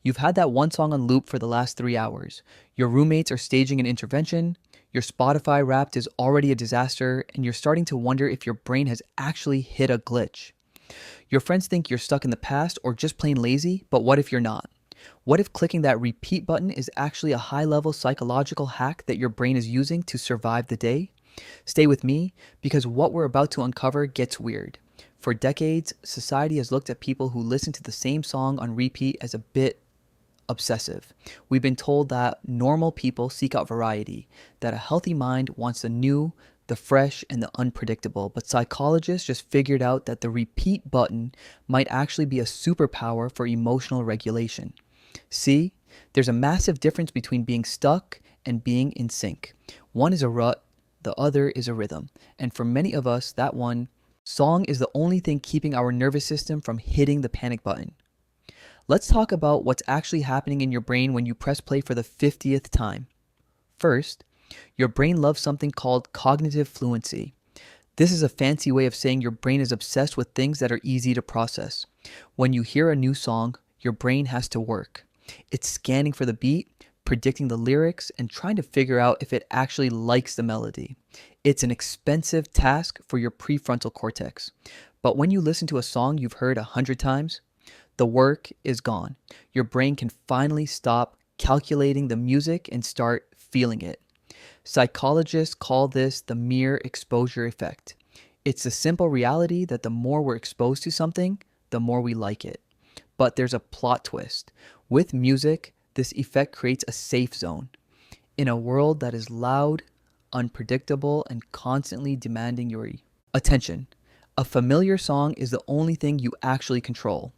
You've had that one song on loop for the last 3 hours. Your roommates are staging an intervention. Your Spotify Wrapped is already a disaster, and you're starting to wonder if your brain has actually hit a glitch. Your friends think you're stuck in the past or just plain lazy, but what if you're not? What if clicking that repeat button is actually a high level psychological hack that your brain is using to survive the day? Stay with me, because what we're about to uncover gets weird. For decades, society has looked at people who listen to the same song on repeat as a bit obsessive. We've been told that normal people seek out variety, that a healthy mind wants the new, the fresh, and the unpredictable. But psychologists just figured out that the repeat button might actually be a superpower for emotional regulation. See, there's a massive difference between being stuck and being in sync. One is a rut, the other is a rhythm. And for many of us, that one song is the only thing keeping our nervous system from hitting the panic button. Let's talk about what's actually happening in your brain when you press play for the 50th time. First, your brain loves something called cognitive fluency. This is a fancy way of saying your brain is obsessed with things that are easy to process. When you hear a new song, your brain has to work. It's scanning for the beat, predicting the lyrics, and trying to figure out if it actually likes the melody. It's an expensive task for your prefrontal cortex. But when you listen to a song you've heard 100 times, the work is gone. Your brain can finally stop calculating the music and start feeling it. Psychologists call this the mere exposure effect. It's the simple reality that the more we're exposed to something, the more we like it. But there's a plot twist. With music, this effect creates a safe zone. In a world that is loud, unpredictable, and constantly demanding your attention, a familiar song is the only thing you actually control.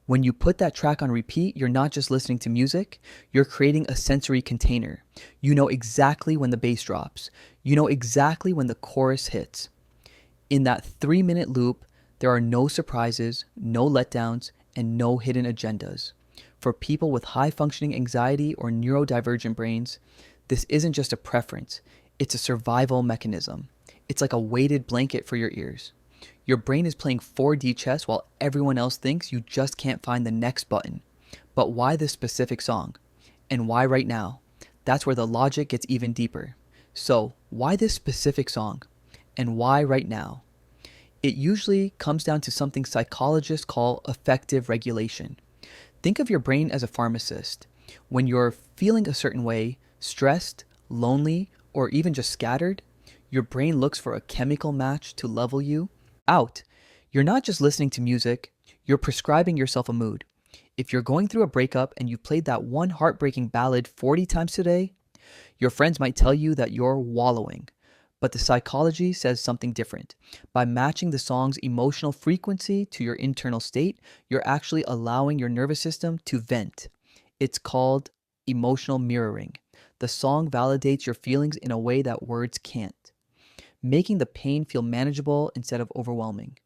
When you put that track on repeat, you're not just listening to music, you're creating a sensory container. You know exactly when the bass drops. You know exactly when the chorus hits. In that 3-minute loop, there are no surprises, no letdowns, and no hidden agendas. For people with high-functioning anxiety or neurodivergent brains, this isn't just a preference, it's a survival mechanism. It's like a weighted blanket for your ears. Your brain is playing 4D chess while everyone else thinks you just can't find the next button. But why this specific song? And why right now? That's where the logic gets even deeper. So, why this specific song? And why right now? It usually comes down to something psychologists call affective regulation. Think of your brain as a pharmacist. When you're feeling a certain way, stressed, lonely, or even just scattered, your brain looks for a chemical match to level you out. You're not just listening to music, you're prescribing yourself a mood. If you're going through a breakup and you've played that one heartbreaking ballad 40 times today, your friends might tell you that you're wallowing. But the psychology says something different. By matching the song's emotional frequency to your internal state, you're actually allowing your nervous system to vent. It's called emotional mirroring. The song validates your feelings in a way that words can't, making the pain feel manageable instead of overwhelming.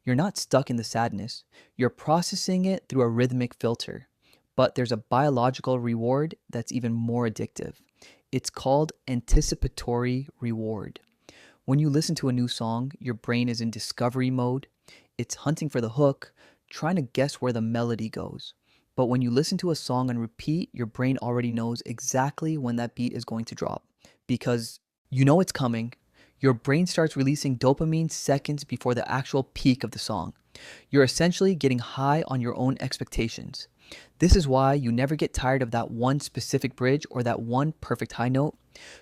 You're not stuck in the sadness. You're processing it through a rhythmic filter. But there's a biological reward that's even more addictive. It's called anticipatory reward. When you listen to a new song, your brain is in discovery mode. It's hunting for the hook, trying to guess where the melody goes. But when you listen to a song on repeat, your brain already knows exactly when that beat is going to drop. Because you know it's coming. Your brain starts releasing dopamine seconds before the actual peak of the song. You're essentially getting high on your own expectations. This is why you never get tired of that one specific bridge or that one perfect high note.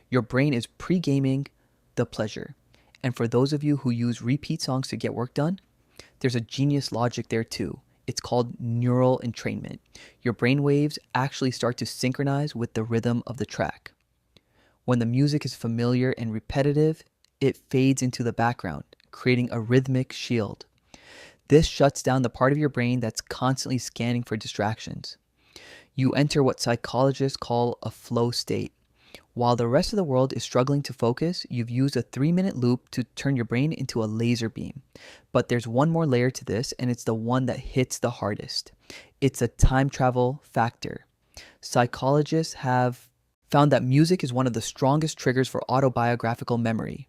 Your brain is pre-gaming the pleasure. And for those of you who use repeat songs to get work done, there's a genius logic there too. It's called neural entrainment. Your brain waves actually start to synchronize with the rhythm of the track. When the music is familiar and repetitive, it fades into the background, creating a rhythmic shield. This shuts down the part of your brain that's constantly scanning for distractions. You enter what psychologists call a flow state. While the rest of the world is struggling to focus, you've used a 3-minute loop to turn your brain into a laser beam. But there's one more layer to this, and it's the one that hits the hardest. It's a time travel factor. Psychologists have found that music is one of the strongest triggers for autobiographical memory.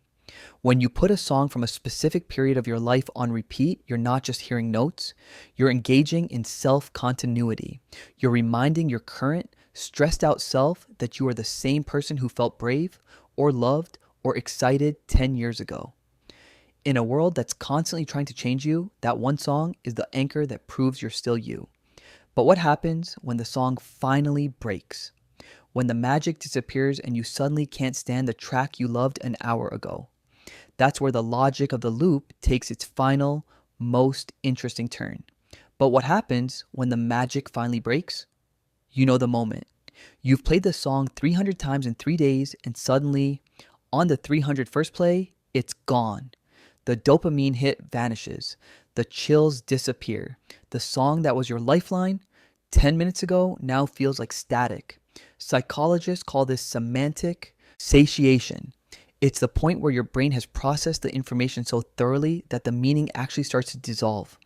When you put a song from a specific period of your life on repeat, you're not just hearing notes, you're engaging in self continuity. You're reminding your current, stressed out self that you are the same person who felt brave, or loved, or excited 10 years ago. In a world that's constantly trying to change you, that one song is the anchor that proves you're still you. But what happens when the song finally breaks? When the magic disappears and you suddenly can't stand the track you loved an hour ago? That's where the logic of the loop takes its final, most interesting turn. But what happens when the magic finally breaks? You know the moment. You've played the song 300 times in 3 days, and suddenly, on the 301st play, it's gone. The dopamine hit vanishes. The chills disappear. The song that was your lifeline 10 minutes ago now feels like static. Psychologists call this semantic satiation. It's the point where your brain has processed the information so thoroughly that the meaning actually starts to dissolve.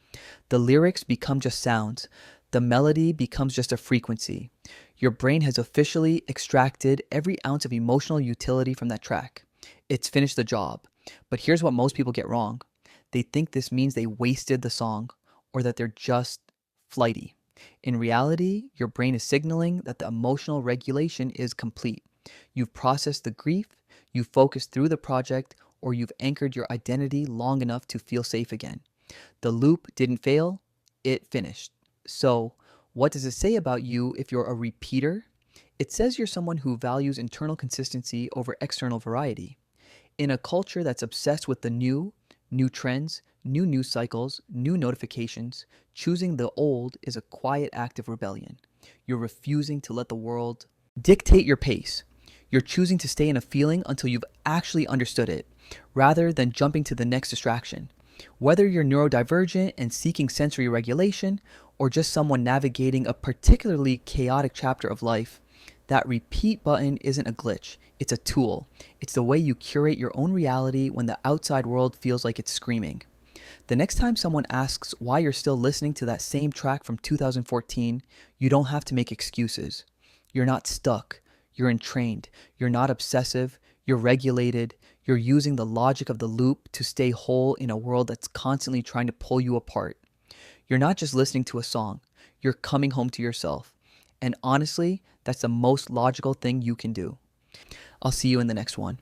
The lyrics become just sounds. The melody becomes just a frequency. Your brain has officially extracted every ounce of emotional utility from that track. It's finished the job. But here's what most people get wrong. They think this means they wasted the song or that they're just flighty. In reality, your brain is signaling that the emotional regulation is complete. You've processed the grief, you've focused through the project, or you've anchored your identity long enough to feel safe again. The loop didn't fail, it finished. So, what does it say about you if you're a repeater? It says you're someone who values internal consistency over external variety. In a culture that's obsessed with the new trends, new news cycles, new notifications, choosing the old is a quiet act of rebellion. You're refusing to let the world dictate your pace. You're choosing to stay in a feeling until you've actually understood it, rather than jumping to the next distraction. Whether you're neurodivergent and seeking sensory regulation, or just someone navigating a particularly chaotic chapter of life, that repeat button isn't a glitch, it's a tool. It's the way you curate your own reality when the outside world feels like it's screaming. The next time someone asks why you're still listening to that same track from 2014, you don't have to make excuses. You're not stuck. You're entrained. You're not obsessive. You're regulated. You're using the logic of the loop to stay whole in a world that's constantly trying to pull you apart. You're not just listening to a song. You're coming home to yourself. And honestly, that's the most logical thing you can do. I'll see you in the next one.